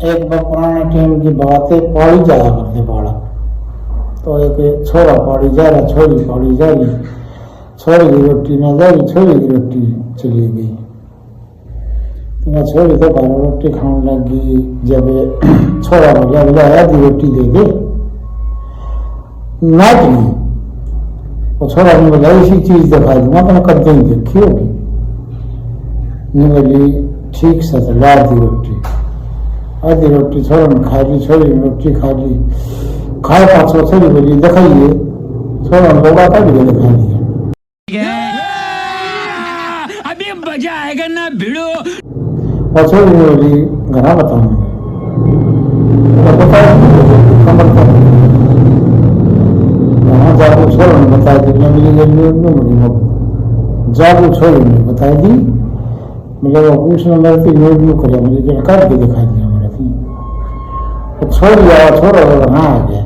एक बार पुराने टाइम की बात है, पौड़ी जाया करते बालक। तो एक छोरा पौड़ी जा रहा, छोरी पौड़ी जा रही, छोरी की रोटी न जा रही, छोरी की रोटी चली गई। तो मैं छोरी तो भाई रोटी खाने लगी। जब छोरा बोला बोला आधी रोटी दे दे, नाच ली। वो छोरा ने बोला इसी चीज दिखा दूंगा, तो मैं कद ही देखी होगी। नहीं बोली ठीक से चला आधी रोटी छोरा ने खा ली, छोरी ने रोटी खा ली। खाए पाछो छोरी बोली दिखाइए, छोरा ने बोला था भी दिखा दिया। अभी मजा आएगा ना भिड़ो। और छोरी ने बोली घना बताऊंगा, जागो छोरो ने बता दी। मिली जागो छोरी ने बता दी, मुझे वो पूछना मेरे थी नोट नु करे, मुझे कर के दिखा दिया मेरे थी। तो छोरी आया, छोरा बोला हाँ आ गया।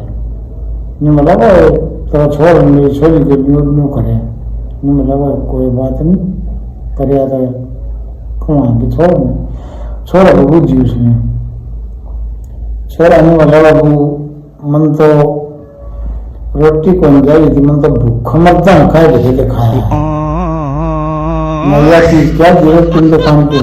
नहीं बोला तो छोर मेरी छोरी के नोट नु करे। नहीं बोला कोई बात नहीं करे, तो कौन के छोर ने छोरा को बुझी उसने। छोरा ने बोला बाबू मन तो रोटी कौन जाई थी, मन तो भूख मरता खाए खाया। नया चीज क्या जरूरत तुम तो काम के